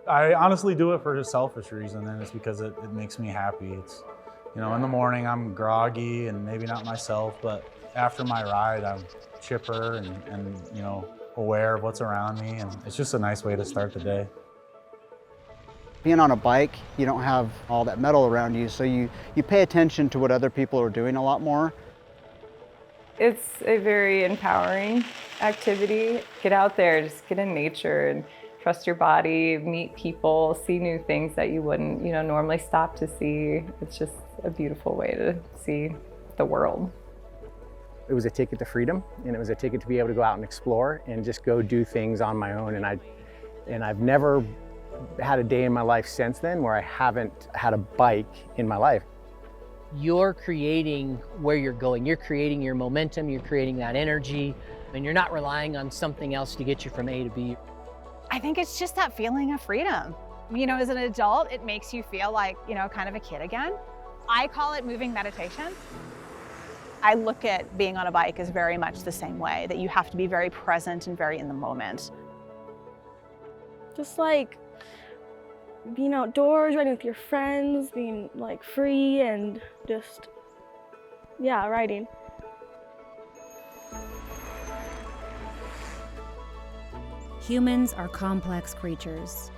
I honestly do it for a selfish reason, and it's because it makes me happy. It's, in the morning I'm groggy and maybe not myself, but after my ride I'm chipper and aware of what's around me, and it's just a nice way to start the day. Being on a bike, you don't have all that metal around you, so you pay attention to what other people are doing a lot more. It's a very empowering activity. Get out there, just get in nature and trust your body, meet people, see new things that you wouldn't, normally stop to see. It's just a beautiful way to see the world. It was a ticket to freedom, and it was a ticket to be able to go out and explore and just go do things on my own. And I've never had a day in my life since then where I haven't had a bike in my life. You're creating where you're going. You're creating your momentum, you're creating that energy, and you're not relying on something else to get you from A to B. I think it's just that feeling of freedom. As an adult, it makes you feel like, kind of a kid again. I call it moving meditation. I look at being on a bike as very much the same way, that you have to be very present and very in the moment. Just like being outdoors, riding with your friends, being like free and just, riding. Humans are complex creatures.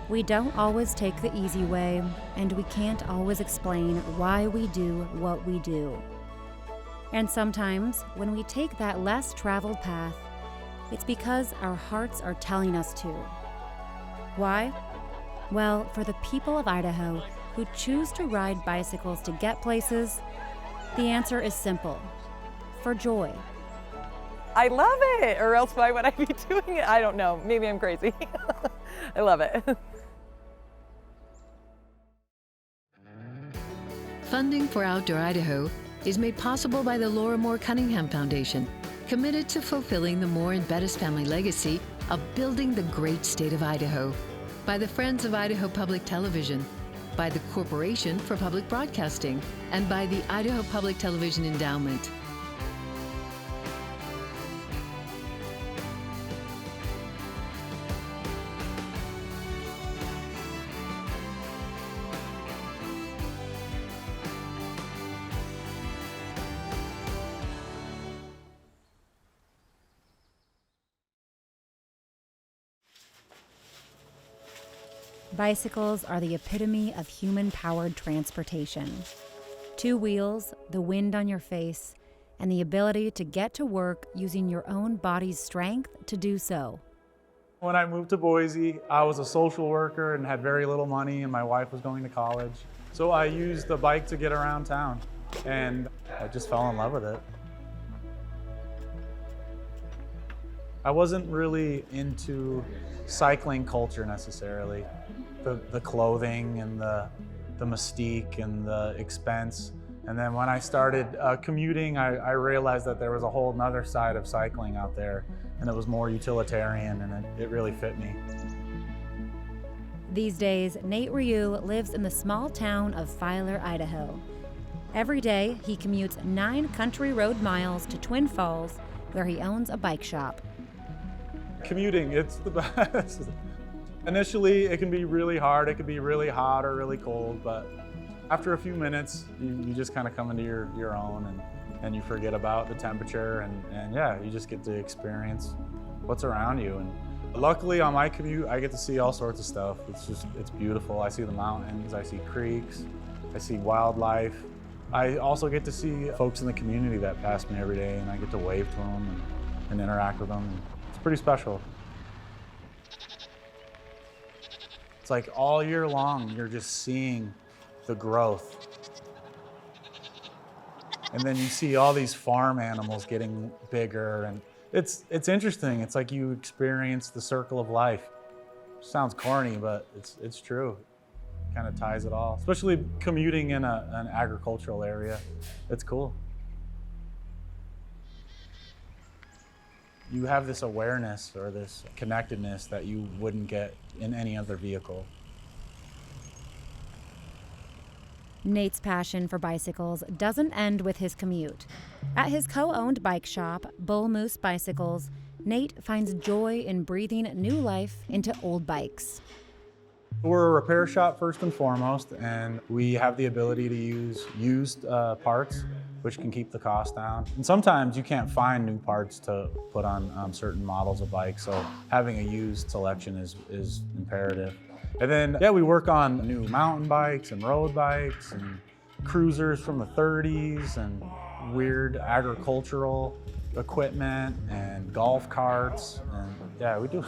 We don't always take the easy way, and we can't always explain why we do what we do. And sometimes, when we take that less traveled path, it's because our hearts are telling us to. Why? Well, for the people of Idaho who choose to ride bicycles to get places, the answer is simple: for joy. I love it, or else why would I be doing it? I don't know, maybe I'm crazy. I love it. Funding for Outdoor Idaho is made possible by the Laura Moore Cunningham Foundation, committed to fulfilling the Moore and Bettis family legacy of building the great state of Idaho, by the Friends of Idaho Public Television, by the Corporation for Public Broadcasting, and by the Idaho Public Television Endowment. Bicycles are the epitome of human-powered transportation. 2 wheels, the wind on your face, and the ability to get to work using your own body's strength to do so. When I moved to Boise, I was a social worker and had very little money, and my wife was going to college. So I used the bike to get around town, and I just fell in love with it. I wasn't really into cycling culture necessarily. The clothing and the mystique and the expense. And then when I started commuting, I realized that there was a whole nother side of cycling out there, and it was more utilitarian, and it really fit me. These days, Nate Ryu lives in the small town of Filer, Idaho. Every day, he commutes 9 country road miles to Twin Falls, where he owns a bike shop. Commuting, it's the best. Initially, it can be really hard. It can be really hot or really cold, but after a few minutes, you just kind of come into your own, and you forget about the temperature, and you just get to experience what's around you. And luckily on my commute, I get to see all sorts of stuff. It's beautiful. I see the mountains, I see creeks, I see wildlife. I also get to see folks in the community that pass me every day, and I get to wave to them and interact with them. It's pretty special. It's like all year long, you're just seeing the growth. And then you see all these farm animals getting bigger, and it's interesting. It's like you experience the circle of life. Sounds corny, but it's true. Kind of ties it all, especially commuting in an agricultural area. It's cool. You have this awareness or this connectedness that you wouldn't get in any other vehicle. Nate's passion for bicycles doesn't end with his commute. At his co-owned bike shop, Bull Moose Bicycles, Nate finds joy in breathing new life into old bikes. We're a repair shop first and foremost, and we have the ability to use used parts, which can keep the cost down. And sometimes you can't find new parts to put on certain models of bikes, so having a used selection is imperative. And then, yeah, we work on new mountain bikes and road bikes and cruisers from the 30s and weird agricultural equipment and golf carts, and yeah, we do.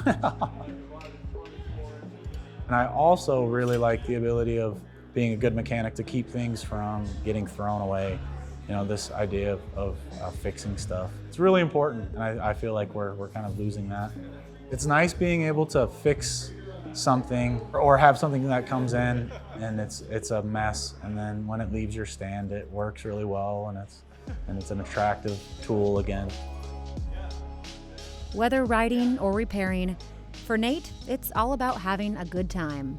And I also really like the ability of being a good mechanic to keep things from getting thrown away. You know, this idea of fixing stuff. It's really important, and I feel like we're kind of losing that. It's nice being able to fix something or have something that comes in and it's a mess, and then when it leaves your stand, it works really well, and it's an attractive tool again. Whether riding or repairing, for Nate, it's all about having a good time.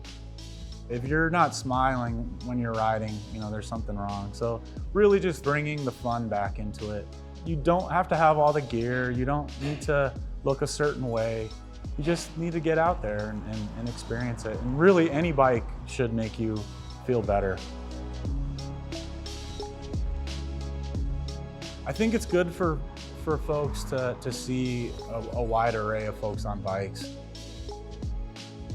If you're not smiling when you're riding, you know, there's something wrong. So really just bringing the fun back into it. You don't have to have all the gear. You don't need to look a certain way. You just need to get out there and experience it. And really any bike should make you feel better. I think it's good for folks to see a wide array of folks on bikes.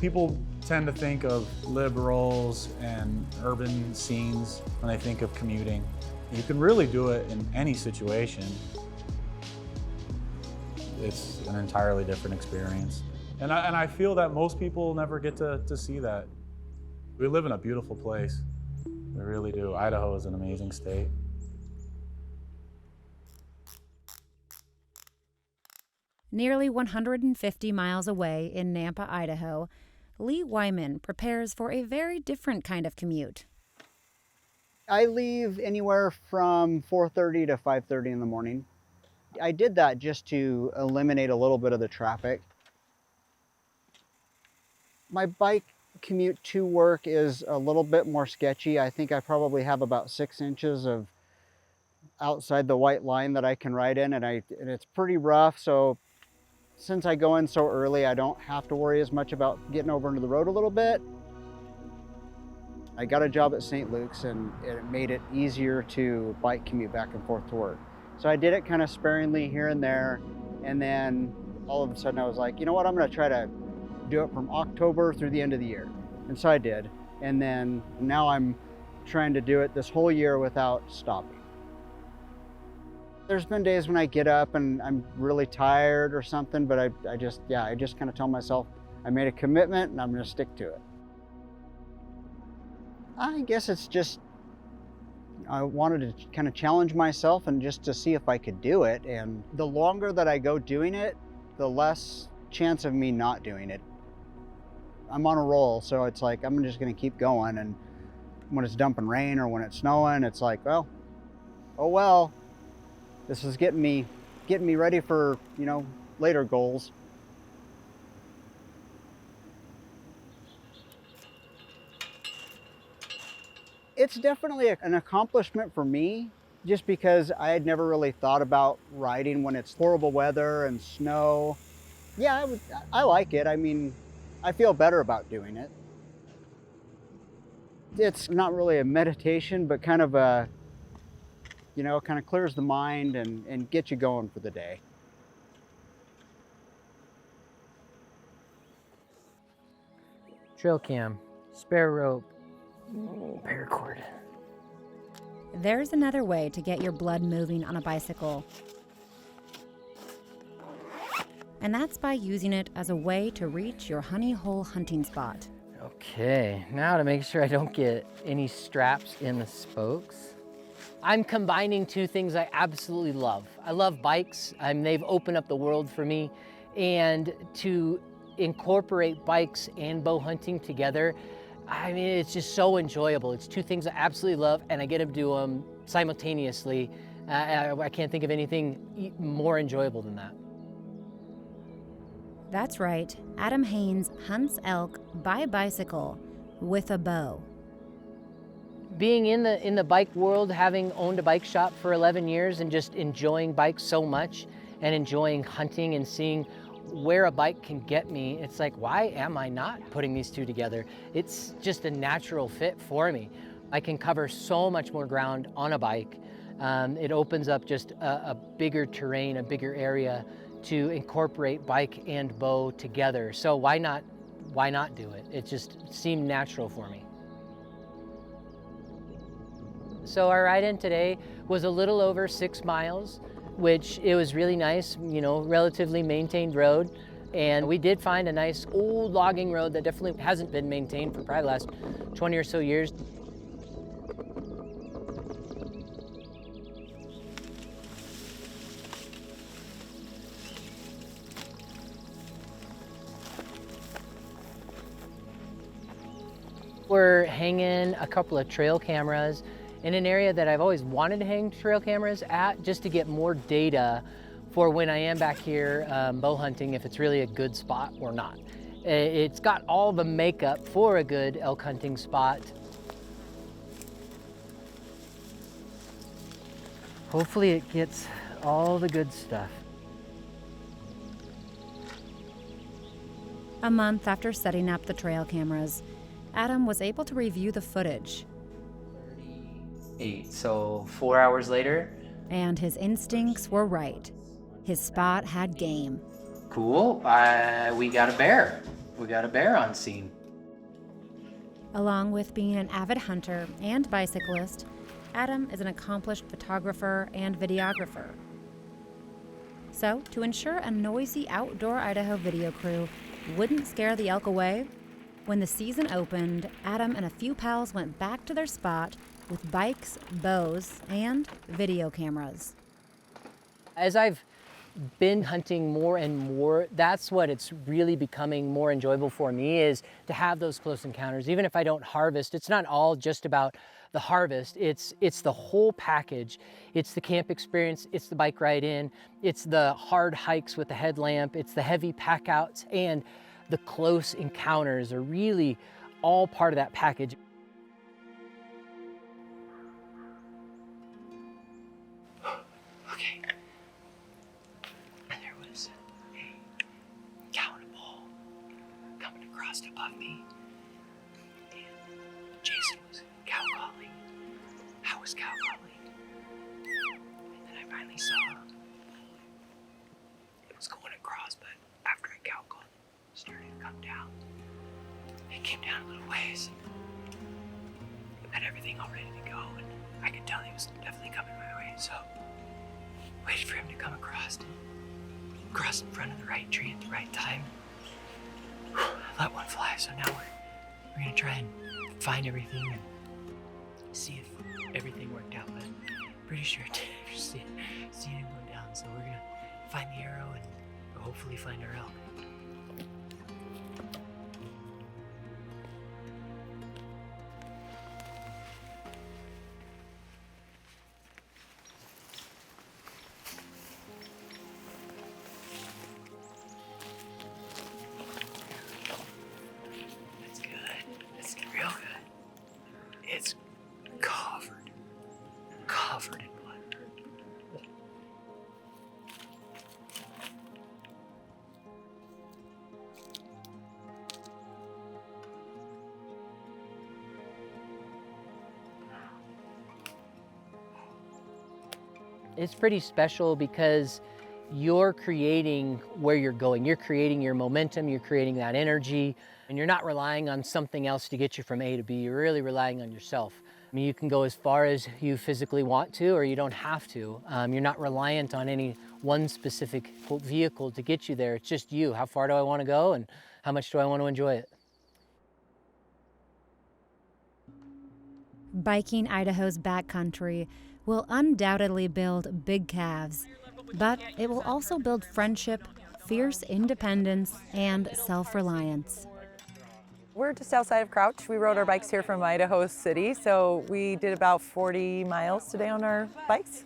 People tend to think of liberals and urban scenes when they think of commuting. You can really do it in any situation. It's an entirely different experience. And I feel that most people never get to see that. We live in a beautiful place. We really do. Idaho is an amazing state. Nearly 150 miles away in Nampa, Idaho, Lee Wyman prepares for a very different kind of commute. I leave anywhere from 4:30 to 5:30 in the morning. I did that just to eliminate a little bit of the traffic. My bike commute to work is a little bit more sketchy. I think I probably have about 6 inches of outside the white line that I can ride in, and it's pretty rough. So since I go in so early, I don't have to worry as much about getting over into the road a little bit. I got a job at St. Luke's, and it made it easier to bike commute back and forth to work. So I did it kind of sparingly here and there, and then all of a sudden I was like, you know what, I'm gonna try to do it from October through the end of the year. And so I did, and then now I'm trying to do it this whole year without stopping. There's been days when I get up and I'm really tired or something, but I just kind of tell myself I made a commitment and I'm gonna stick to it. I guess it's just, I wanted to kind of challenge myself and just to see if I could do it. And the longer that I go doing it, the less chance of me not doing it. I'm on a roll, so it's like I'm just gonna keep going, and when it's dumping rain or when it's snowing, it's like, well, oh well. This is getting me ready for, you know, later goals. It's definitely an accomplishment for me, just because I had never really thought about riding when it's horrible weather and snow. Yeah, I like it. I mean, I feel better about doing it. It's not really a meditation, but kind of a, you know, kind of clears the mind and gets you going for the day. Trail cam, spare rope, paracord. There's another way to get your blood moving on a bicycle. And that's by using it as a way to reach your honey hole hunting spot. Okay, now to make sure I don't get any straps in the spokes. I'm combining two things I absolutely love. I love bikes. They've opened up the world for me. And to incorporate bikes and bow hunting together, I mean, it's just so enjoyable. It's two things I absolutely love, and I get to do them simultaneously. I can't think of anything more enjoyable than that. That's right. Adam Haynes hunts elk by bicycle with a bow. Being in the bike world, having owned a bike shop for 11 years and just enjoying bikes so much and enjoying hunting and seeing where a bike can get me, it's like, why am I not putting these two together? It's just a natural fit for me. I can cover so much more ground on a bike. It opens up just a bigger terrain, a bigger area to incorporate bike and bow together. So why not do it? It just seemed natural for me. So our ride-in today was a little over 6 miles, which it was really nice, you know, relatively maintained road. And we did find a nice old logging road that definitely hasn't been maintained for probably the last 20 or so years. We're hanging a couple of trail cameras in an area that I've always wanted to hang trail cameras at, just to get more data for when I am back here bow hunting, if it's really a good spot or not. It's got all the makeup for a good elk hunting spot. Hopefully it gets all the good stuff. A month after setting up the trail cameras, Adam was able to review the footage. 8, so 4 hours later. And his instincts were right. His spot had game. Cool, we got a bear. We got a bear on scene. Along with being an avid hunter and bicyclist, Adam is an accomplished photographer and videographer. So, to ensure a noisy outdoor Idaho video crew wouldn't scare the elk away, when the season opened, Adam and a few pals went back to their spot with bikes, bows, and video cameras. As I've been hunting more and more, that's what it's really becoming more enjoyable for me, is to have those close encounters. Even if I don't harvest, it's not all just about the harvest, it's the whole package. It's the camp experience, it's the bike ride in, it's the hard hikes with the headlamp, it's the heavy pack outs, and the close encounters are really all part of that package. Okay. There was a cow and a bull coming across above me. And Jason was cow calling. I was cow calling. And then I finally saw it was going across, but after I cow called, it started to come down. It came down a little ways. Had everything all ready to go, and I could tell he was definitely coming my way, so waited for him to come across and cross in front of the right tree at the right time. I let one fly, so now we're gonna try and find everything and see if everything worked out, but pretty sure it did. See him go down, so we're gonna find the arrow and hopefully find our elk. It's real good. It's covered in blood. It's pretty special because you're creating where you're going. You're creating your momentum, you're creating that energy, and you're not relying on something else to get you from A to B. You're really relying on yourself. I mean, you can go as far as you physically want to, or you don't have to. You're not reliant on any one specific quote, vehicle to get you there. It's just you. How far do I want to go, and how much do I want to enjoy it? Biking Idaho's backcountry will undoubtedly build big calves, but it will also build friendship, fierce independence, and self-reliance. We're just outside of Crouch. We rode our bikes here from Idaho City, so we did about 40 miles today on our bikes.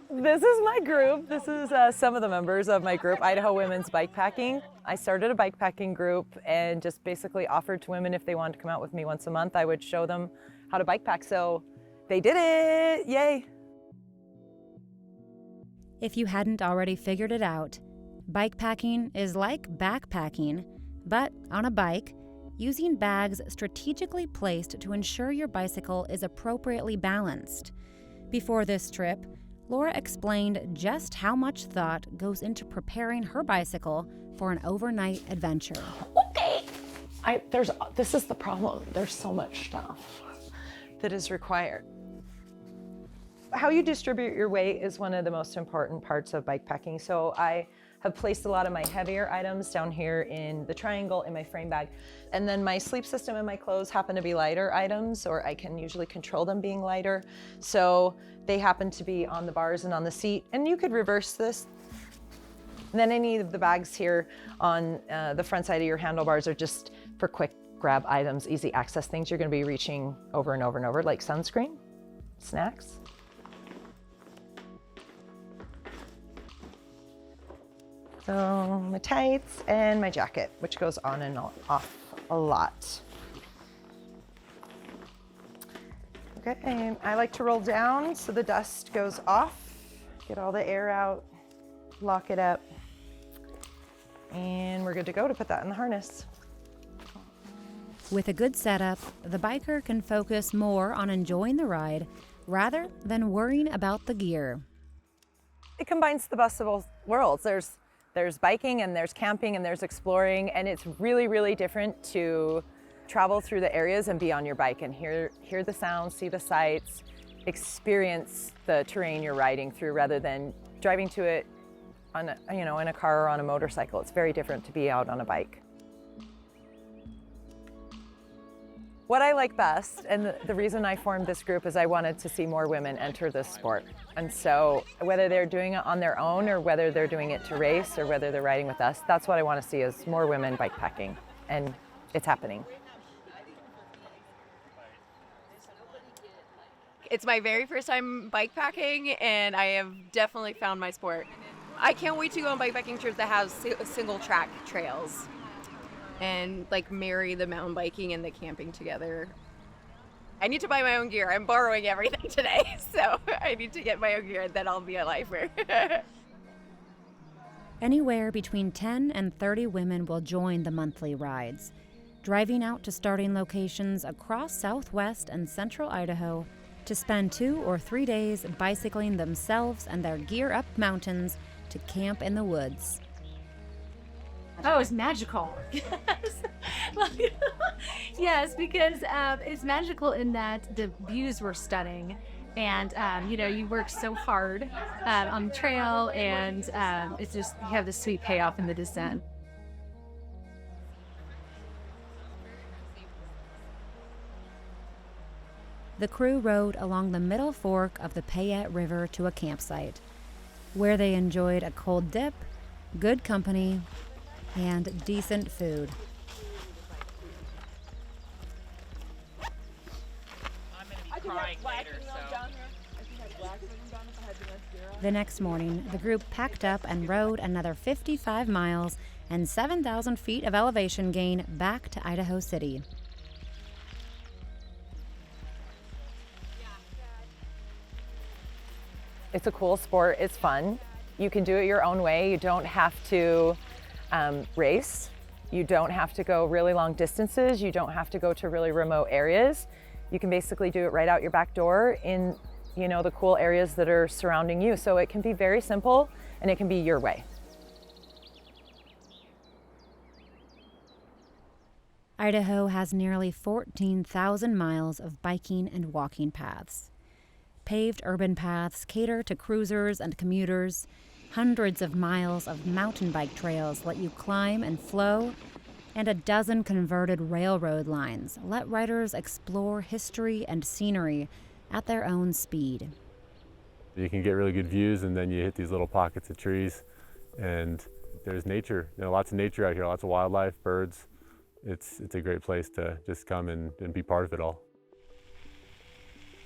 This is my group. This is some of the members of my group, Idaho Women's Bikepacking. I started a bikepacking group and just basically offered to women if they wanted to come out with me once a month, I would show them how to bikepack. So they did it, yay. If you hadn't already figured it out, Bikepacking is like backpacking, but on a bike, using bags strategically placed to ensure your bicycle is appropriately balanced. Before this trip, Laura explained just how much thought goes into preparing her bicycle for an overnight adventure. Okay, this is the problem. There's so much stuff that is required. How you distribute your weight is one of the most important parts of bikepacking. So I have placed a lot of my heavier items down here in the triangle in my frame bag. And then my sleep system and my clothes happen to be lighter items, or I can usually control them being lighter. So they happen to be on the bars and on the seat. And you could reverse this. And then any of the bags here on the front side of your handlebars are just for quick grab items, easy access things you're gonna be reaching over and over and over, like sunscreen, snacks. So my tights and my jacket, which goes on and off a lot. Okay, and I like to roll down so the dust goes off, get all the air out, lock it up, and we're good to go to put that in the harness. With a good setup, the biker can focus more on enjoying the ride rather than worrying about the gear. It combines the best of both worlds. There's biking and there's camping and there's exploring, and it's really, really different to travel through the areas and be on your bike and hear the sounds, see the sights, experience the terrain you're riding through rather than driving to it on in a car or on a motorcycle. It's very different to be out on a bike. What I like best, and the reason I formed this group, is I wanted to see more women enter this sport. And so whether they're doing it on their own or whether they're doing it to race or whether they're riding with us, that's what I want to see, is more women bikepacking, and it's happening. It's my very first time bikepacking, and I have definitely found my sport. I can't wait to go on bikepacking trips that have single track trails and like marry the mountain biking and the camping together. I need to buy my own gear. I'm borrowing everything today, so I need to get my own gear and then I'll be a lifer. Anywhere between 10 and 30 women will join the monthly rides, driving out to starting locations across southwest and central Idaho to spend 2 or 3 days bicycling themselves and their gear up mountains to camp in the woods. Oh, it's magical. Yes, because it's magical in that the views were stunning, and you work so hard on the trail, and it's just, you have this sweet payoff in the descent. The crew rode along the middle fork of the Payette River to a campsite, where they enjoyed a cold dip, good company, and decent food. The next morning, the group packed up and rode another 55 miles and 7,000 feet of elevation gain back to Idaho City. It's a cool sport, it's fun. You can do it your own way. You don't have to race. You don't have to go really long distances. You don't have to go to really remote areas. You can basically do it right out your back door in, the cool areas that are surrounding you. So it can be very simple and it can be your way. Idaho has nearly 14,000 miles of biking and walking paths. Paved urban paths cater to cruisers and commuters. Hundreds of miles of mountain bike trails let you climb and flow, and a dozen converted railroad lines let riders explore history and scenery at their own speed. You can get really good views, and then you hit these little pockets of trees, and there's nature. Lots of nature out here, lots of wildlife, birds. It's a great place to just come and be part of it all.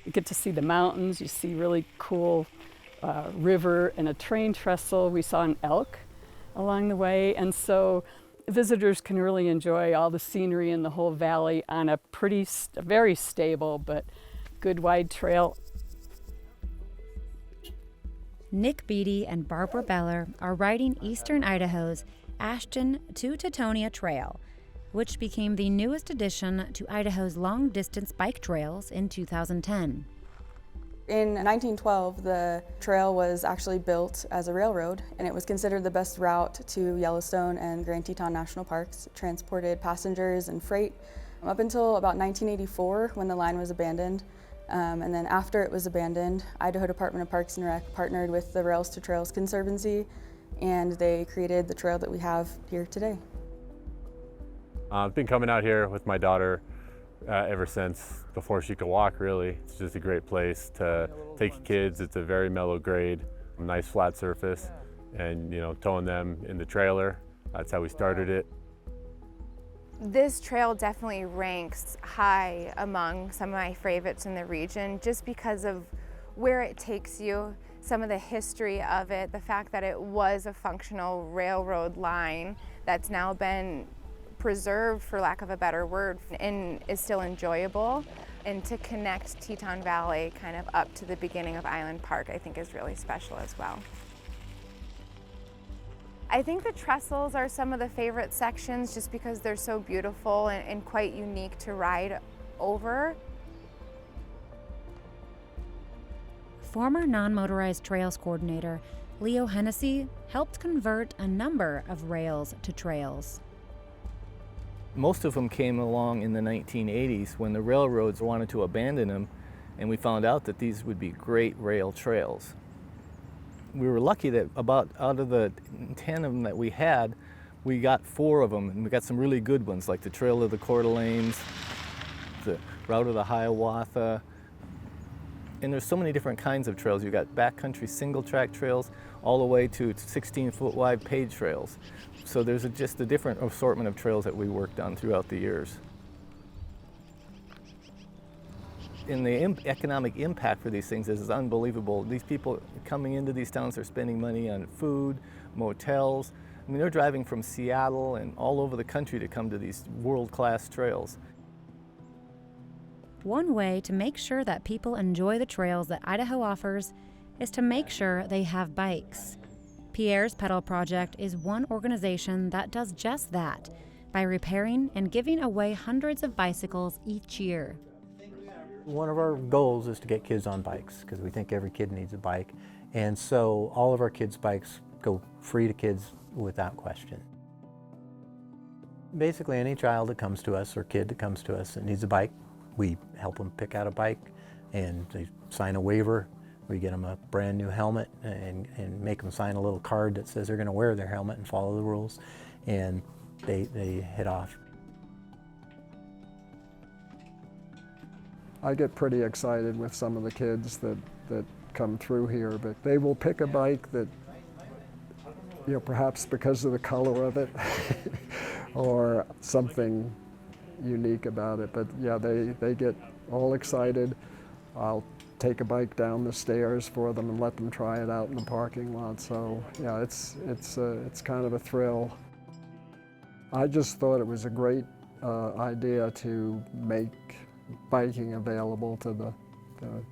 You get to see the mountains, you see really cool river and a train trestle. We saw an elk along the way, and so visitors can really enjoy all the scenery in the whole valley on a very stable but good wide trail. Nick Beatty and Barbara Beller are riding eastern Idaho's Ashton to Teutonia Trail, which became the newest addition to Idaho's long-distance bike trails in 2010. In 1912, the trail was actually built as a railroad, and it was considered the best route to Yellowstone and Grand Teton National Parks. It transported passengers and freight up until about 1984 when the line was abandoned. And then after it was abandoned, Idaho Department of Parks and Rec partnered with the Rails to Trails Conservancy, and they created the trail that we have here today. I've been coming out here with my daughter ever since before she could walk, really. It's just a great place to take kids. It's a very mellow grade, nice flat surface, and towing them in the trailer. That's how we started it. This trail definitely ranks high among some of my favorites in the region just because of where it takes you, some of the history of it, the fact that it was a functional railroad line that's now been preserved, for lack of a better word, and is still enjoyable. And to connect Teton Valley kind of up to the beginning of Island Park, I think is really special as well. I think the trestles are some of the favorite sections just because they're so beautiful and quite unique to ride over. Former non-motorized trails coordinator Leo Hennessy helped convert a number of rails to trails. Most of them came along in the 1980s when the railroads wanted to abandon them, and we found out that these would be great rail trails. We were lucky that about out of the 10 of them that we had, we got 4 of them, and we got some really good ones like the Trail of the Coeur d'Alenes, the Route of the Hiawatha, and there's so many different kinds of trails. You've got backcountry single track trails all the way to 16-foot wide paved trails. So there's just a different assortment of trails that we worked on throughout the years. And the economic impact for these things is unbelievable. These people coming into these towns are spending money on food, motels. I mean, they're driving from Seattle and all over the country to come to these world-class trails. One way to make sure that people enjoy the trails that Idaho offers is to make sure they have bikes. Pierre's Pedal Project is one organization that does just that by repairing and giving away hundreds of bicycles each year. One of our goals is to get kids on bikes because we think every kid needs a bike. And so all of our kids' bikes go free to kids without question. Basically any child that comes to us or kid that comes to us that needs a bike, we help them pick out a bike and they sign a waiver. We get them a brand new helmet and make them sign a little card that says they're going to wear their helmet and follow the rules, and they head off. I get pretty excited with some of the kids that come through here, but they will pick a bike that, perhaps because of the color of it or something unique about it. But yeah, they get all excited. I'll take a bike down the stairs for them and let them try it out in the parking lot. So yeah, it's kind of a thrill. I just thought it was a great idea to make biking available to the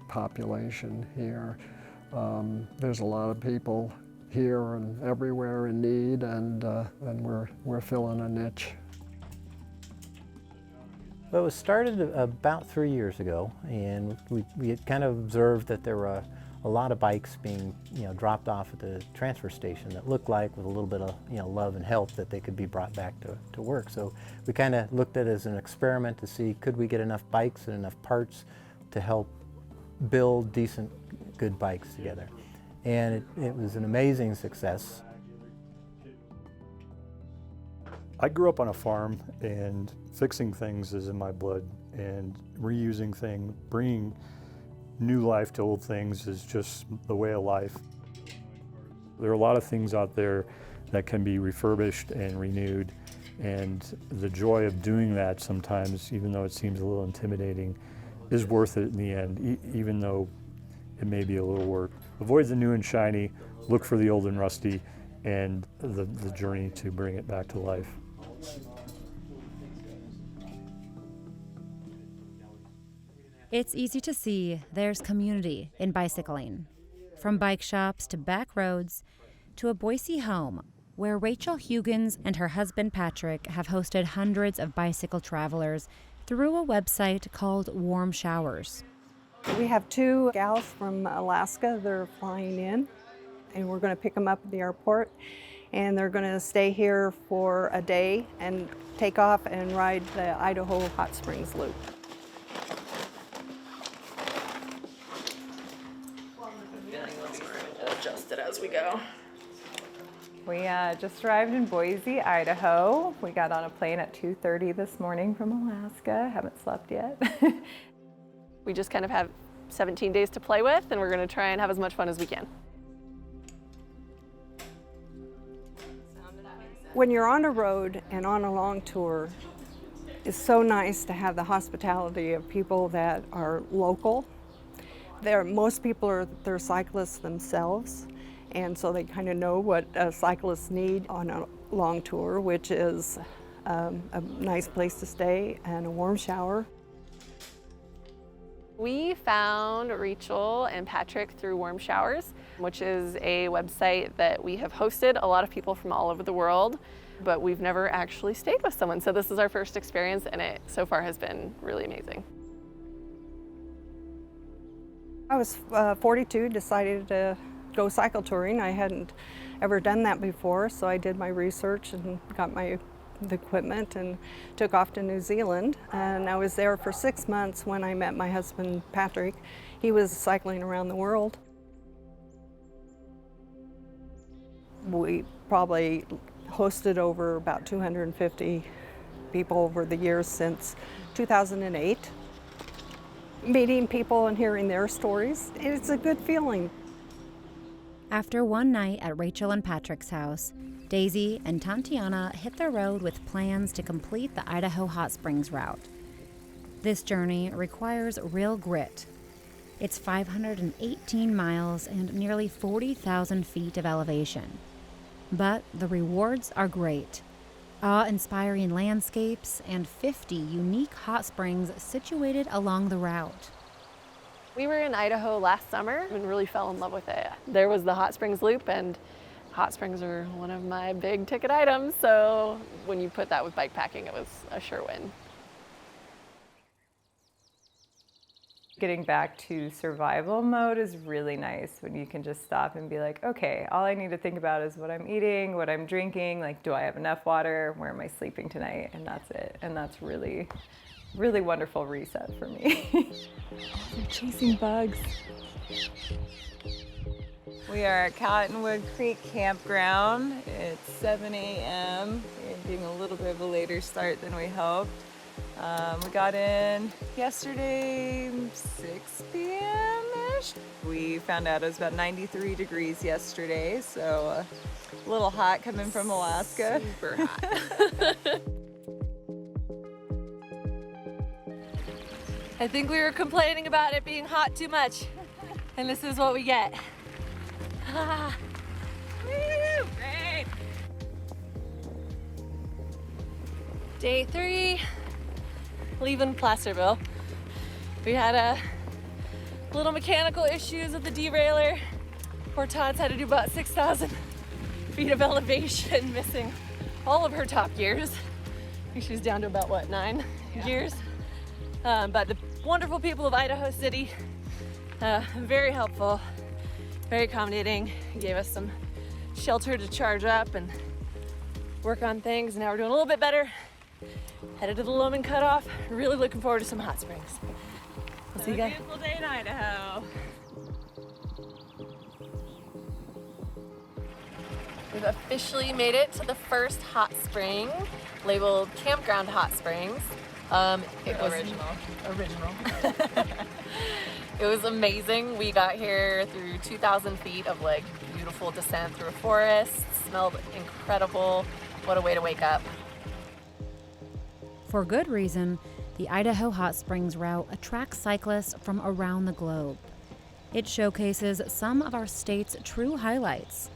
population here. There's a lot of people here and everywhere in need, and we're filling a niche. Well, it was started about 3 years ago, and we had kind of observed that there were a lot of bikes being dropped off at the transfer station that looked like, with a little bit of love and help, that they could be brought back to work. So we kind of looked at it as an experiment to see, could we get enough bikes and enough parts to help build decent, good bikes together. And it was an amazing success. I grew up on a farm, and fixing things is in my blood, and reusing things, bringing new life to old things is just the way of life. There are a lot of things out there that can be refurbished and renewed, and the joy of doing that sometimes, even though it seems a little intimidating, is worth it in the end, even though it may be a little work. Avoid the new and shiny, look for the old and rusty, and the journey to bring it back to life. It's easy to see there's community in bicycling. From bike shops to back roads to a Boise home where Rachel Huggins and her husband Patrick have hosted hundreds of bicycle travelers through a website called Warm Showers. We have 2 gals from Alaska. They're flying in, and we're going to pick them up at the airport, and they're going to stay here for a day and take off and ride the Idaho Hot Springs Loop. Adjust it as we go. We just arrived in Boise, Idaho. We got on a plane at 2:30 this morning from Alaska. Haven't slept yet. We just kind of have 17 days to play with, and we're going to try and have as much fun as we can. When you're on a road and on a long tour, it's so nice to have the hospitality of people that are local. Most people they're cyclists themselves, and so they kind of know what cyclists need on a long tour, which is a nice place to stay and a warm shower. We found Rachel and Patrick through Warm Showers, which is a website that we have hosted a lot of people from all over the world, but we've never actually stayed with someone. So this is our first experience, and it so far has been really amazing. I was 42, decided to go cycle touring. I hadn't ever done that before, so I did my research and got the equipment and took off to New Zealand. And I was there for 6 months when I met my husband, Patrick. He was cycling around the world. We probably hosted over about 250 people over the years since 2008. Meeting people and hearing their stories, it's a good feeling. After one night at Rachel and Patrick's house, Daisy and Tatiana hit the road with plans to complete the Idaho Hot Springs route. This journey requires real grit. It's 518 miles and nearly 40,000 feet of elevation. But the rewards are great. Awe-inspiring landscapes and 50 unique hot springs situated along the route. We were in Idaho last summer and really fell in love with it. There was the Hot Springs Loop, and hot springs are one of my big ticket items, so when you put that with bike packing, it was a sure win. Getting back to survival mode is really nice when you can just stop and be like, okay, all I need to think about is what I'm eating, what I'm drinking, like, do I have enough water, where am I sleeping tonight, and that's it. And that's really, really wonderful reset for me. I'm chasing bugs. We are at Cottonwood Creek Campground. It's 7 a.m. We're doing a little bit of a later start than we hoped. We got in yesterday, 6 p.m.-ish. We found out it was about 93 degrees yesterday, so a little hot coming from Alaska. Super hot. I think we were complaining about it being hot too much, and this is what we get. Woo, great. Day 3, leaving Placerville. We had a little mechanical issues with the derailleur. Poor Todd's had to do about 6,000 feet of elevation, missing all of her top gears. I think she was down to about, what, 9 gears? But the wonderful people of Idaho City, very helpful, very accommodating, gave us some shelter to charge up and work on things. Now we're doing a little bit better. Headed to the Loman Cutoff. Really looking forward to some hot springs. We'll see you guys. Beautiful day in Idaho. We've officially made it to the first hot spring, labeled Campground Hot Springs. It was original. It was amazing. We got here through 2,000 feet of like beautiful descent through a forest. Smelled incredible. What a way to wake up. For good reason, the Idaho Hot Springs route attracts cyclists from around the globe. It showcases some of our state's true highlights.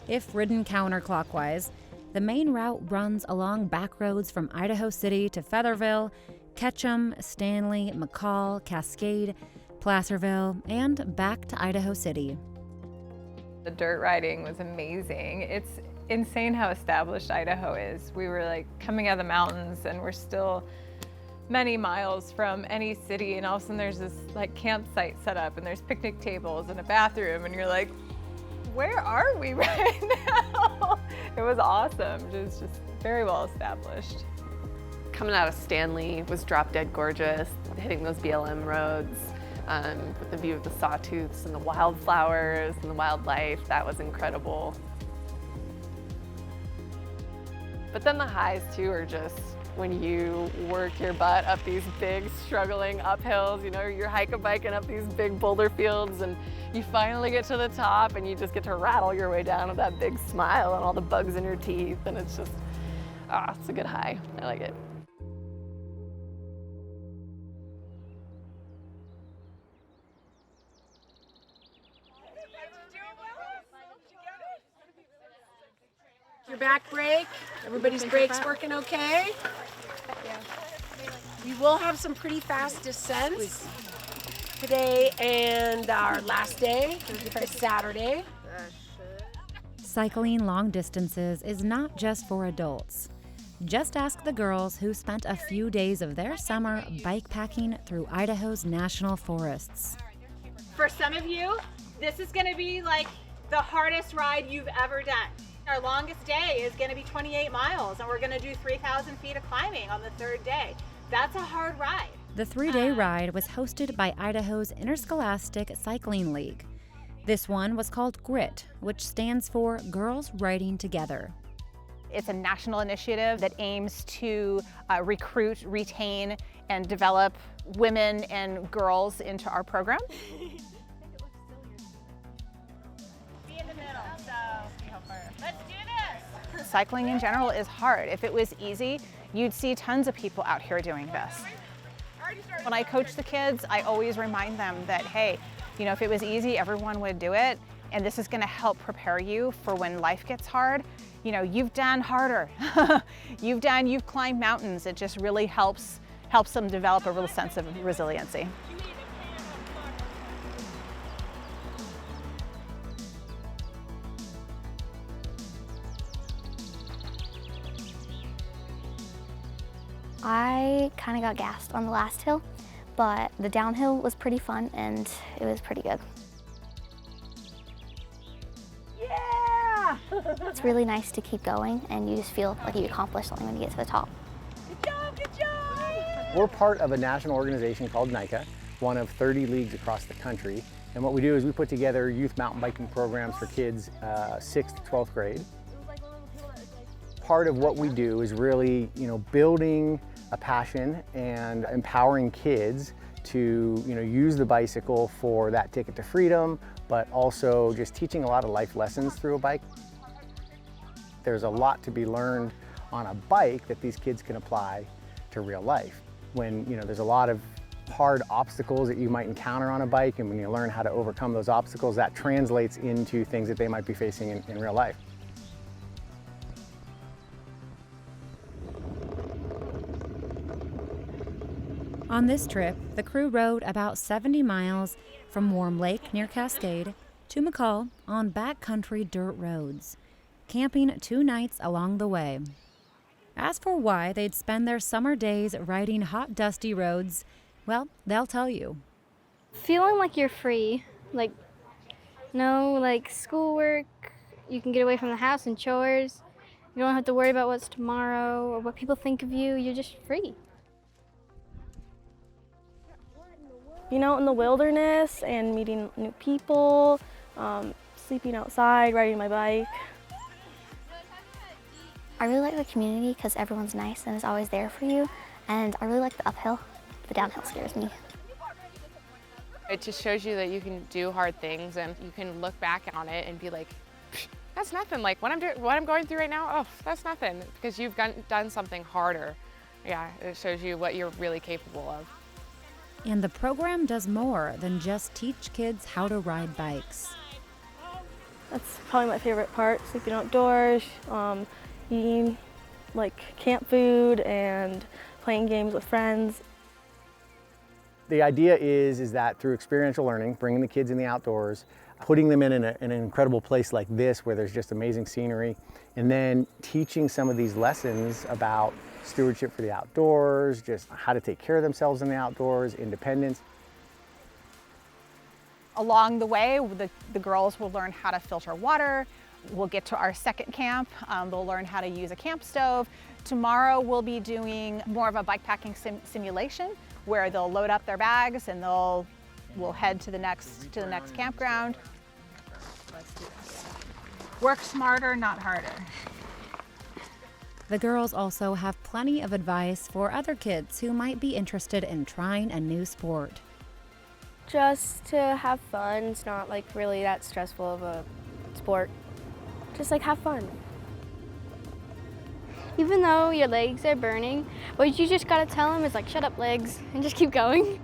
If ridden counterclockwise, the main route runs along back roads from Idaho City to Featherville, Ketchum, Stanley, McCall, Cascade, Placerville, and back to Idaho City. The dirt riding was amazing. It's insane how established Idaho is. We were like coming out of the mountains and we're still many miles from any city, and all of a sudden there's this like campsite set up and there's picnic tables and a bathroom, and you're like, where are we right now? It was awesome. It was just very well established. Coming out of Stanley was drop dead gorgeous, hitting those BLM roads with the view of the sawtooths and the wildflowers and the wildlife. That was incredible. But then the highs too are just when you work your butt up these big struggling uphills. You know, you're biking up these big boulder fields and you finally get to the top and you just get to rattle your way down with that big smile and all the bugs in your teeth, and it's just, it's a good high. I like it. Your back brake, everybody's brakes working okay? We will have some pretty fast descents today and our last day, this Saturday. Cycling long distances is not just for adults. Just ask the girls who spent a few days of their summer bikepacking through Idaho's national forests. For some of you, this is gonna be like the hardest ride you've ever done. Our longest day is going to be 28 miles, and we're going to do 3,000 feet of climbing on the third day. That's a hard ride. The 3-day ride was hosted by Idaho's Interscholastic Cycling League. This one was called GRIT, which stands for Girls Riding Together. It's a national initiative that aims to recruit, retain, and develop women and girls into our program. Cycling in general is hard. If it was easy, you'd see tons of people out here doing this. When I coach the kids, I always remind them that, hey, you know, if it was easy, everyone would do it, and this is going to help prepare you for when life gets hard. You know, you've done harder. You've climbed mountains. It just really helps them develop a real sense of resiliency. I kind of got gassed on the last hill, but the downhill was pretty fun and it was pretty good. Yeah! It's really nice to keep going and you just feel like you accomplished something when you get to the top. Good job, good job! We're part of a national organization called NICA, one of 30 leagues across the country. And what we do is we put together youth mountain biking programs for kids 6th to 12th grade. Part of what we do is really, building a passion and empowering kids to, use the bicycle for that ticket to freedom, but also just teaching a lot of life lessons through a bike. There's a lot to be learned on a bike that these kids can apply to real life. When, there's a lot of hard obstacles that you might encounter on a bike, and when you learn how to overcome those obstacles, that translates into things that they might be facing in real life. On this trip, the crew rode about 70 miles from Warm Lake near Cascade to McCall on backcountry dirt roads, camping 2 nights along the way. As for why they'd spend their summer days riding hot, dusty roads, well, they'll tell you. Feeling like you're free, no schoolwork, you can get away from the house and chores, you don't have to worry about what's tomorrow or what people think of you, you're just free. Being out in the wilderness and meeting new people, sleeping outside, riding my bike. I really like the community because everyone's nice and is always there for you, and I really like the uphill. The downhill scares me. It just shows you that you can do hard things and you can look back on it and be like, that's nothing. Like what I'm going through right now, that's nothing, because you've done something harder. Yeah, it shows you what you're really capable of. And the program does more than just teach kids how to ride bikes. That's probably my favorite part, sleeping outdoors, eating camp food and playing games with friends. The idea is that through experiential learning, bringing the kids in the outdoors, putting them in an incredible place like this where there's just amazing scenery, and then teaching some of these lessons about stewardship for the outdoors, just how to take care of themselves in the outdoors, independence. Along the way, the girls will learn how to filter water. We'll get to our second camp. They'll learn how to use a camp stove. Tomorrow we'll be doing more of a bikepacking simulation where they'll load up their bags and we'll head to the next campground. Work smarter, not harder. The girls also have plenty of advice for other kids who might be interested in trying a new sport. Just to have fun. It's not like really that stressful of a sport. Just like have fun. Even though your legs are burning, what you just gotta tell them is like, shut up legs, and just keep going.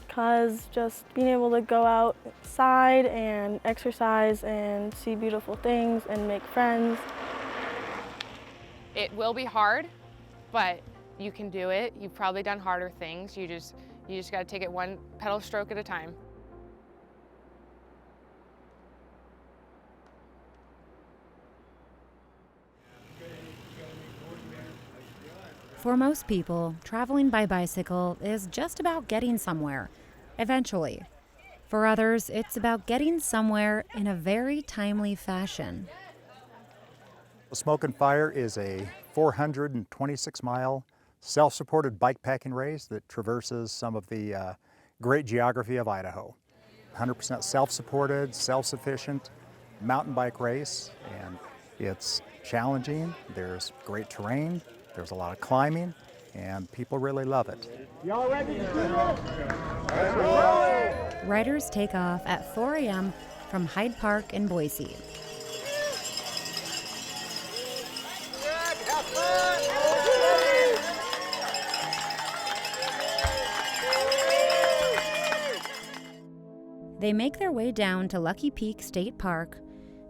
Because just being able to go outside and exercise and see beautiful things and make friends. It will be hard, but you can do it. You've probably done harder things. You just got to take it one pedal stroke at a time. For most people, traveling by bicycle is just about getting somewhere, eventually. For others, it's about getting somewhere in a very timely fashion. Smoke and Fire is a 426-mile self-supported bikepacking race that traverses some of the great geography of Idaho. 100% self-supported, self-sufficient mountain bike race, and it's challenging. There's great terrain, there's a lot of climbing, and people really love it. Y'all ready to do this? Riders take off at 4 a.m. from Hyde Park in Boise. They make their way down to Lucky Peak State Park,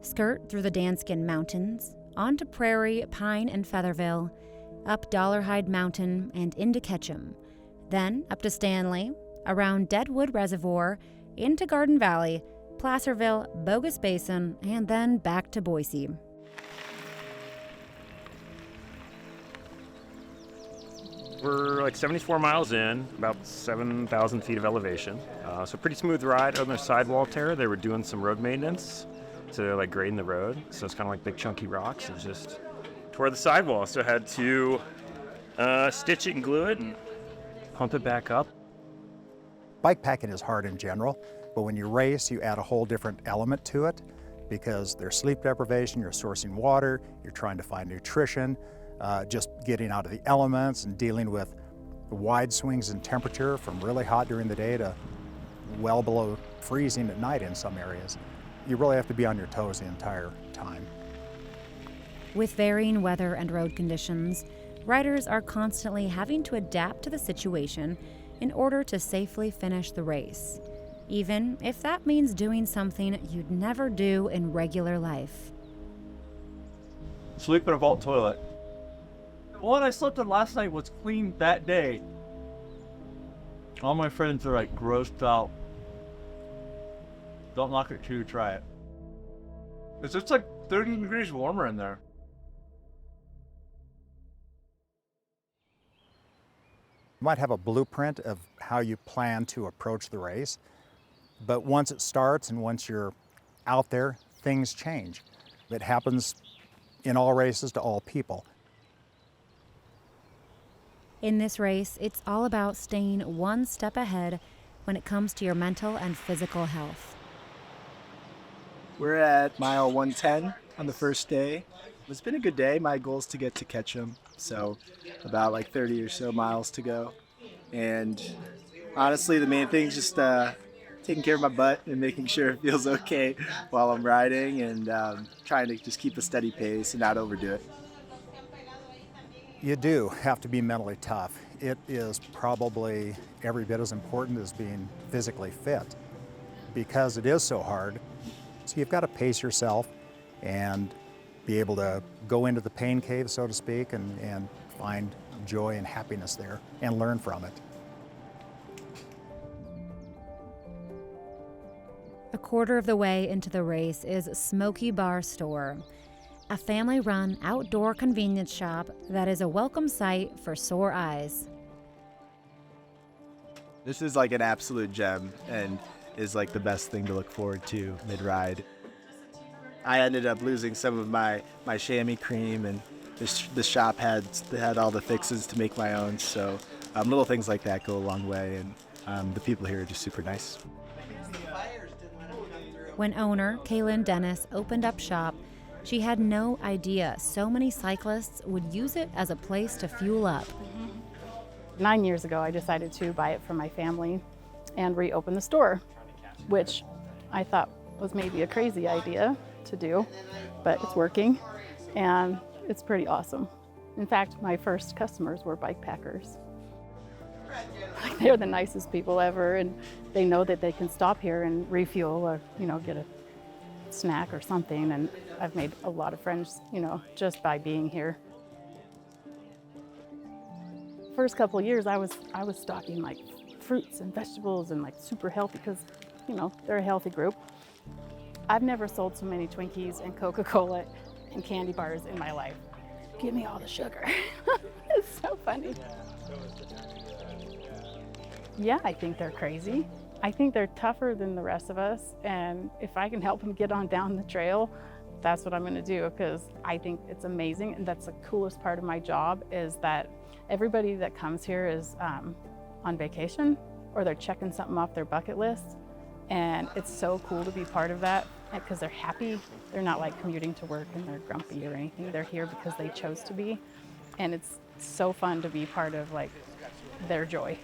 skirt through the Danskin Mountains, onto Prairie, Pine, and Featherville, up Dollarhide Mountain and into Ketchum, then up to Stanley, around Deadwood Reservoir, into Garden Valley, Placerville, Bogus Basin, and then back to Boise. We're like 74 miles in, about 7,000 feet of elevation. So pretty smooth ride. On the sidewall tear, they were doing some road maintenance to like grading the road. So it's kind of like big chunky rocks. It just tore the sidewall. So I had to stitch it and glue it and pump it back up. Bikepacking is hard in general, but when you race, you add a whole different element to it because there's sleep deprivation, you're sourcing water, you're trying to find nutrition, just getting out of the elements and dealing with wide swings in temperature from really hot during the day to well below freezing at night in some areas. You really have to be on your toes the entire time. With varying weather and road conditions, riders are constantly having to adapt to the situation in order to safely finish the race, even if that means doing something you'd never do in regular life. Sleep in a vault toilet. The one I slept in last night was clean that day. All my friends are like grossed out. Don't knock it till you try it. It's just like 30 degrees warmer in there. You might have a blueprint of how you plan to approach the race, but once it starts and once you're out there, things change. It happens in all races to all people. In this race, it's all about staying one step ahead when it comes to your mental and physical health. We're at mile 110 on the first day. It's been a good day. My goal is to get to Ketchum, so about like 30 or so miles to go. And honestly, the main thing is just taking care of my butt and making sure it feels okay while I'm riding, and trying to just keep a steady pace and not overdo it. You do have to be mentally tough. It is probably every bit as important as being physically fit because it is so hard. So you've got to pace yourself and be able to go into the pain cave, so to speak, and find joy and happiness there and learn from it. A quarter of the way into the race is Smoky Bar Store, a family-run outdoor convenience shop that is a welcome sight for sore eyes. This is like an absolute gem and is like the best thing to look forward to mid-ride. I ended up losing some of my chamois cream, and the shop had all the fixes to make my own, so little things like that go a long way, and the people here are just super nice. When owner Kaylin Dennis opened up shop, she had no idea so many cyclists would use it as a place to fuel up. 9 years ago, I decided to buy it for my family and reopen the store, which I thought was maybe a crazy idea to do, but it's working and it's pretty awesome. In fact, my first customers were bike packers. They're the nicest people ever, and they know that they can stop here and refuel or, get a snack or something. And I've made a lot of friends, just by being here. First couple of years, I was stocking like fruits and vegetables and like super healthy because, they're a healthy group. I've never sold so many Twinkies and Coca-Cola and candy bars in my life. Give me all the sugar. It's so funny. Yeah, I think they're crazy. I think they're tougher than the rest of us, and if I can help them get on down the trail, that's what I'm gonna do, because I think it's amazing, and that's the coolest part of my job, is that everybody that comes here is on vacation, or they're checking something off their bucket list, and it's so cool to be part of that, because they're happy. They're not like commuting to work and they're grumpy or anything. They're here because they chose to be, and it's so fun to be part of like their joy.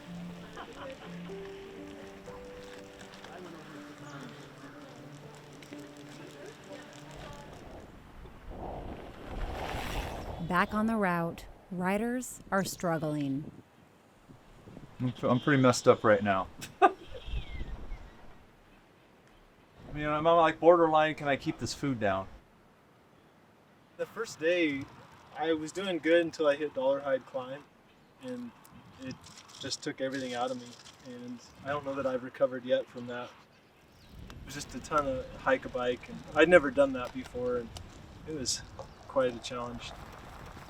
Back on the route, riders are struggling. I'm pretty messed up right now. I'm like borderline, can I keep this food down? The first day, I was doing good until I hit Dollarhide Climb, and it just took everything out of me, and I don't know that I've recovered yet from that. It was just a ton of hike-a-bike, and I'd never done that before, and it was quite a challenge.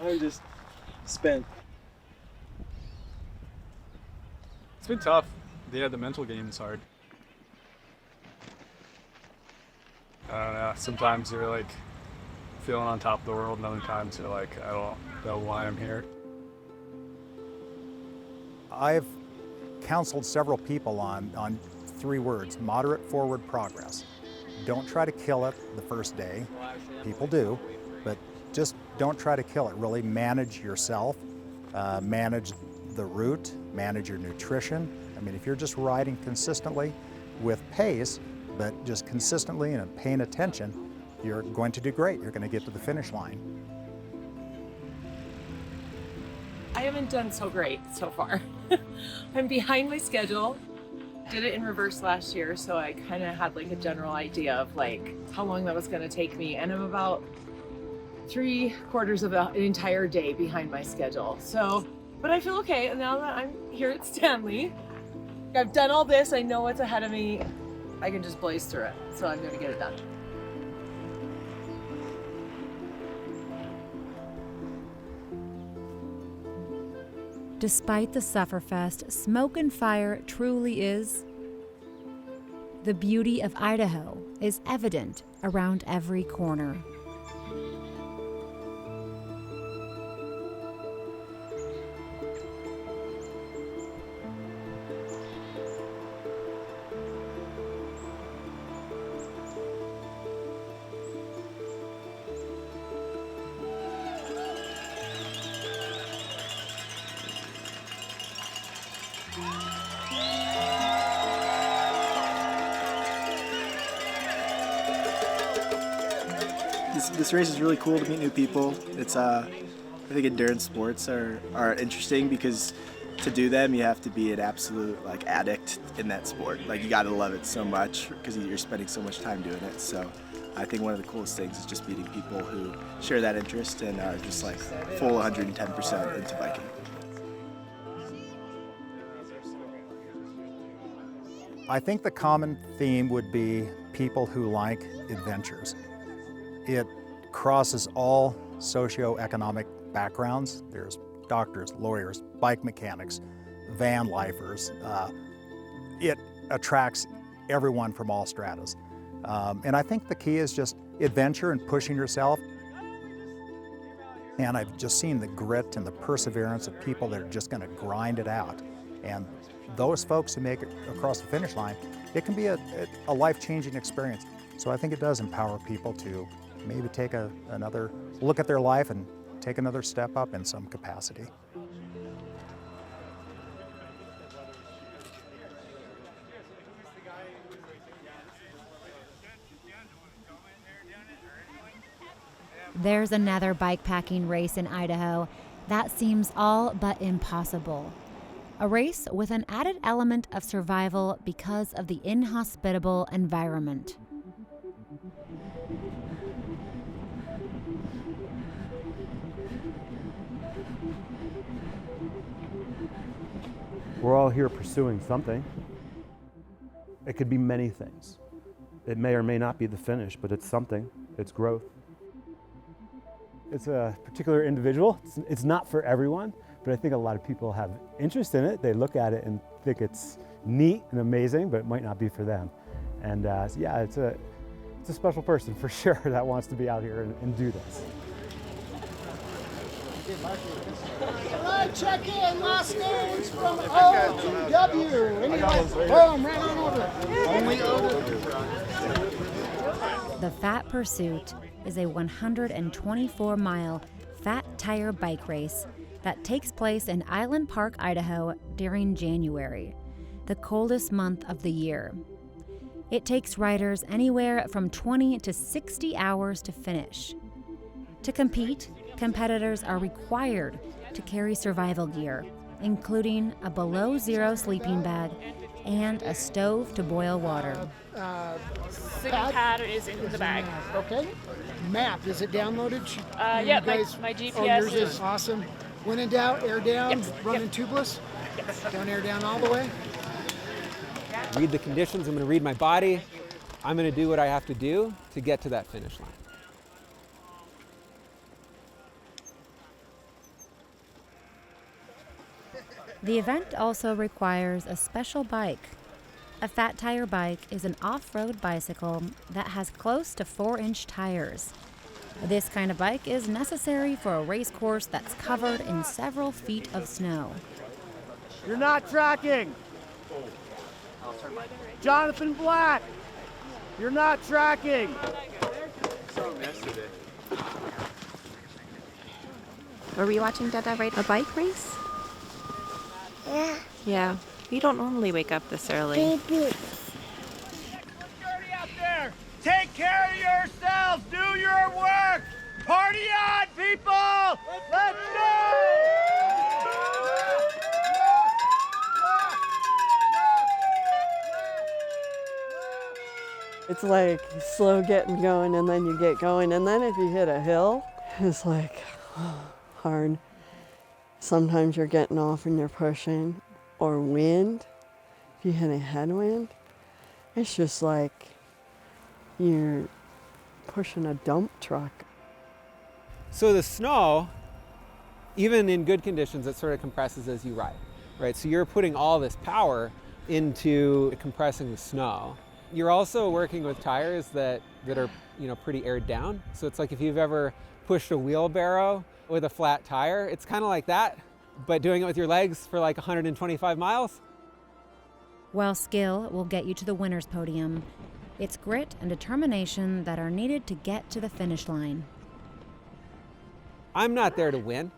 I'm just spent. It's been tough. The mental game is hard. I don't know, sometimes you're like feeling on top of the world, and other times you're like, I don't know why I'm here. I've counseled several people on 3 words: moderate forward progress. Don't try to kill it the first day. People do, but just don't try to kill it. Really manage yourself, manage the route, manage your nutrition. If you're just riding consistently with pace, but just consistently and paying attention, you're going to do great. You're going to get to the finish line. I haven't done so great so far. I'm behind my schedule. Did it in reverse last year, so I kind of had like a general idea of like how long that was going to take me, and I'm about 3/4 of an entire day behind my schedule. So, but I feel okay, and now that I'm here at Stanley, I've done all this, I know what's ahead of me, I can just blaze through it, so I'm gonna get it done. Despite the Sufferfest, Smoke and Fire truly is. The beauty of Idaho is evident around every corner. This race is really cool to meet new people. It's I think endurance sports are interesting because to do them you have to be an absolute like addict in that sport. Like you got to love it so much because you're spending so much time doing it. So I think one of the coolest things is just meeting people who share that interest and are just like full 110% into biking. I think the common theme would be people who like adventures. It crosses all socioeconomic backgrounds. There's doctors, lawyers, bike mechanics, van lifers. It attracts everyone from all stratas. And I think the key is just adventure and pushing yourself. And I've just seen the grit and the perseverance of people that are just going to grind it out. And those folks who make it across the finish line, it can be a life-changing experience. So I think it does empower people to maybe take another look at their life and take another step up in some capacity. There's another bikepacking race in Idaho that seems all but impossible. A race with an added element of survival because of the inhospitable environment. We're all here pursuing something. It could be many things. It may or may not be the finish, but it's something. It's growth. It's a particular individual. It's not for everyone, but I think a lot of people have interest in it. They look at it and think it's neat and amazing, but it might not be for them. And so yeah, it's a special person for sure that wants to be out here and do this. All right, check in. Last names from O to W. Anyway, boom, right on over. Only O to The Fat Pursuit is a 124-mile fat tire bike race that takes place in Island Park, Idaho during January, the coldest month of the year. It takes riders anywhere from 20 to 60 hours to finish. To compete, competitors are required to carry survival gear, including a below-zero sleeping bag and a stove to boil water. Sitting pad is in the bag. Okay. Map, is it downloaded? Yeah, my GPS. Oh, yours is awesome. When in doubt, air down, running tubeless? Yes. Down, air down all the way? Read the conditions, I'm going to read my body. I'm going to do what I have to do to get to that finish line. The event also requires a special bike. A fat tire bike is an off-road bicycle that has close to 4-inch tires. This kind of bike is necessary for a race course that's covered in several feet of snow. You're not tracking. Jonathan Black, you're not tracking. Are we watching Dada ride a bike race? Yeah. Yeah. We don't normally wake up this early. Dirty out there. Take care of yourselves. Do your work. Party on, people. Let's go. It's like slow getting going and then you get going, and then if you hit a hill, it's like hard. Sometimes you're getting off and you're pushing, or wind. If you hit a headwind, it's just like you're pushing a dump truck. So the snow, even in good conditions, it sort of compresses as you ride, right? So you're putting all this power into compressing the snow. You're also working with tires that are, pretty aired down. So it's like if you've ever pushed a wheelbarrow with a flat tire, it's kind of like that, but doing it with your legs for like 125 miles. While skill will get you to the winner's podium, it's grit and determination that are needed to get to the finish line. I'm not there to win.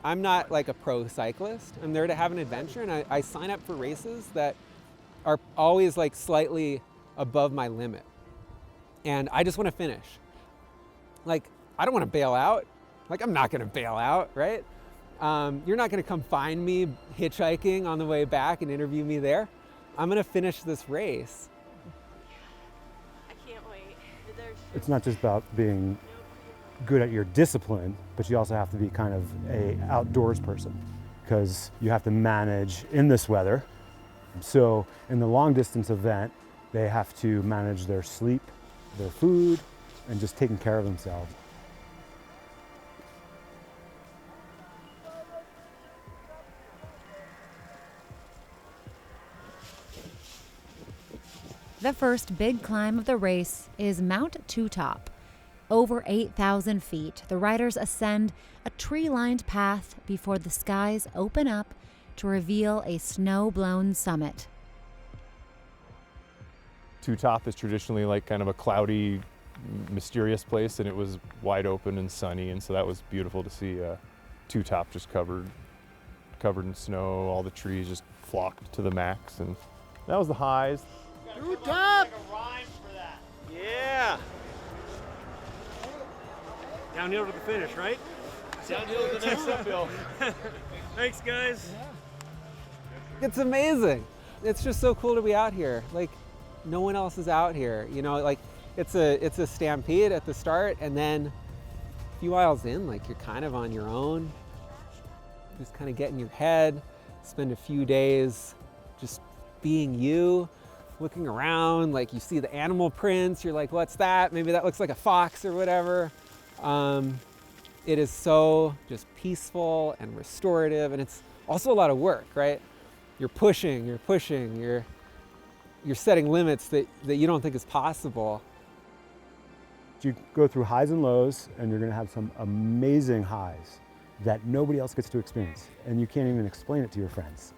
I'm not like a pro cyclist. I'm there to have an adventure, and I sign up for races that are always like slightly above my limit. And I just want to finish. Like, I don't want to bail out. Like, I'm not going to bail out, right? You're not going to come find me hitchhiking on the way back and interview me there. I'm going to finish this race. I can't wait. It's not just about being good at your discipline, but you also have to be kind of a outdoors person, because you have to manage in this weather So in the long distance event, they have to manage their sleep, their food, and just taking care of themselves. The first big climb of the race is Mount Two Top. Over 8,000 feet, the riders ascend a tree-lined path before the skies open up to reveal a snow-blown summit. Two Top is traditionally like kind of a cloudy, mysterious place, and it was wide open and sunny, and so that was beautiful to see Two Top just covered in snow, all the trees just flocked to the max, and that was the highs. Two Top! Yeah! Downhill to the finish, right? Downhill to the next uphill. Thanks, guys. It's amazing. It's just so cool to be out here. Like, no one else is out here. You know, like it's a stampede at the start, and then a few miles in, like you're kind of on your own. Just kind of get in your head, spend a few days just being you, looking around, like you see the animal prints, you're like, what's that? Maybe that looks like a fox or whatever. It is so just peaceful and restorative, and it's also a lot of work, right? You're pushing, you're setting limits that you don't think is possible. You go through highs and lows, and you're gonna have some amazing highs that nobody else gets to experience, and you can't even explain it to your friends.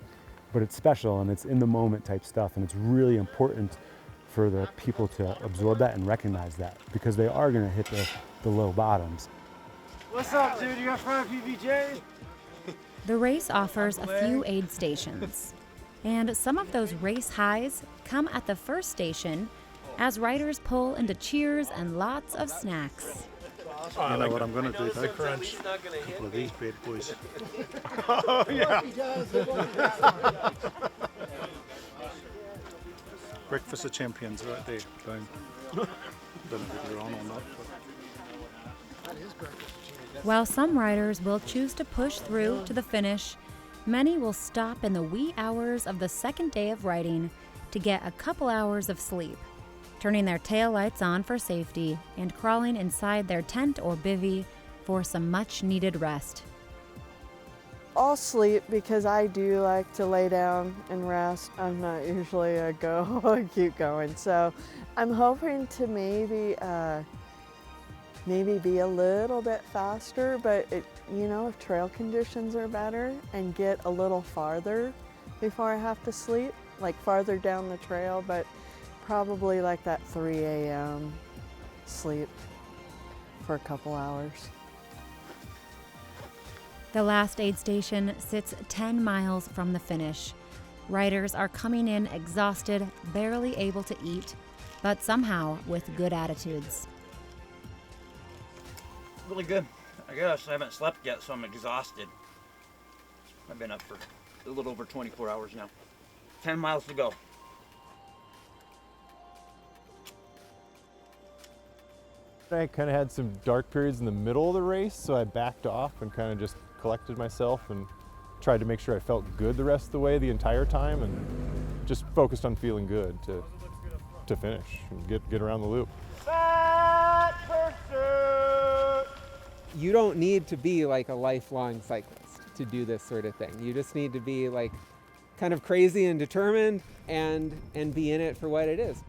But it's special, and it's in the moment type stuff, and it's really important for the people to absorb that and recognize that, because they are gonna hit the low bottoms. What's up, dude? You got 5 PBJ? The race offers a few aid stations, and some of those race highs come at the first station as riders pull into cheers and lots of snacks. You know what I'm going to do though? Crunch. A couple of these bad boys. Oh, yeah. Breakfast of champions right there. Boom. Don't know if they're on or not. While some riders will choose to push through to the finish, many will stop in the wee hours of the second day of riding to get a couple hours of sleep, turning their taillights on for safety and crawling inside their tent or bivvy for some much-needed rest. I'll sleep because I do like to lay down and rest. I'm not usually a go and keep going. So I'm hoping to maybe be a little bit faster, but if trail conditions are better, and get a little farther before I have to sleep, like farther down the trail, but probably like that 3 a.m. sleep for a couple hours. The last aid station sits 10 miles from the finish. Riders are coming in exhausted, barely able to eat, but somehow with good attitudes. Really good, I guess. I haven't slept yet, so I'm exhausted. I've been up for a little over 24 hours now. 10 miles to go. I kind of had some dark periods in the middle of the race, so I backed off and kind of just collected myself and tried to make sure I felt good the rest of the way the entire time, and just focused on feeling good to finish and get around the loop. You don't need to be like a lifelong cyclist to do this sort of thing. You just need to be like kind of crazy and determined and be in it for what it is.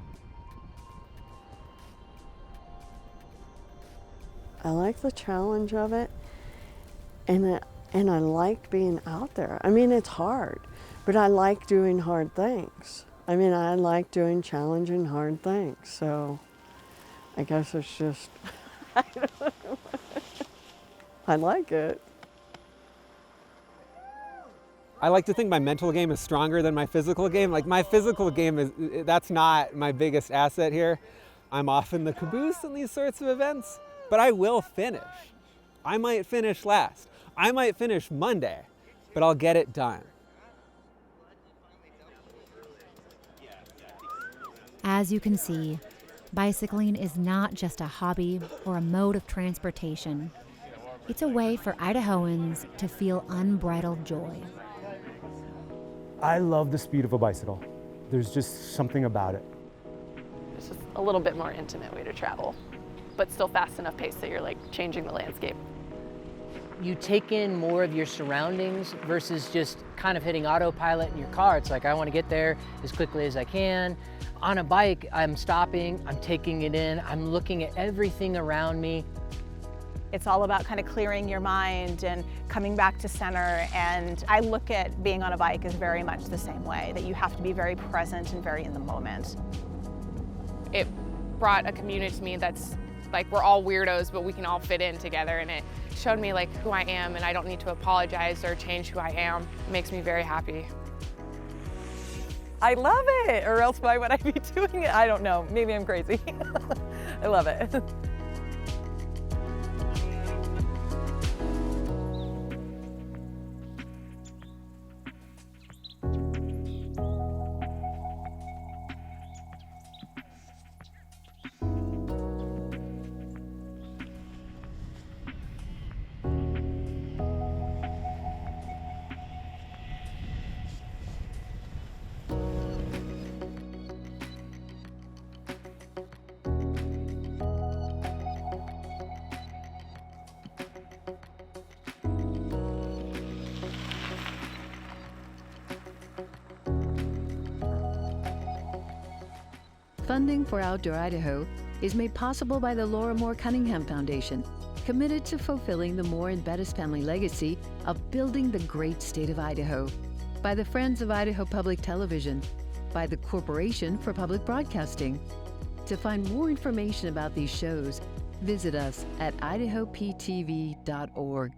I like the challenge of it, and I like being out there. I mean, it's hard, but I like doing hard things. I mean, I like doing challenging hard things, so I guess it's just, I don't know. I like it. I like to think my mental game is stronger than my physical game. Like, my physical game that's not my biggest asset here. I'm often the caboose in these sorts of events, but I will finish. I might finish last. I might finish Monday, but I'll get it done. As you can see, bicycling is not just a hobby or a mode of transportation. It's a way for Idahoans to feel unbridled joy. I love the speed of a bicycle. There's just something about it. It's just a little bit more intimate way to travel, but still fast enough pace that you're like changing the landscape. You take in more of your surroundings versus just kind of hitting autopilot in your car. It's like, I want to get there as quickly as I can. On a bike, I'm stopping, I'm taking it in, I'm looking at everything around me. It's all about kind of clearing your mind and coming back to center. And I look at being on a bike as very much the same way, that you have to be very present and very in the moment. It brought a community to me that's like, we're all weirdos, but we can all fit in together. And it showed me like who I am, and I don't need to apologize or change who I am. It makes me very happy. I love it, or else why would I be doing it? I don't know, maybe I'm crazy. I love it. Funding for Outdoor Idaho is made possible by the Laura Moore Cunningham Foundation, committed to fulfilling the Moore and Bettis family legacy of building the great state of Idaho, by the Friends of Idaho Public Television, by the Corporation for Public Broadcasting. To find more information about these shows, visit us at idahoptv.org.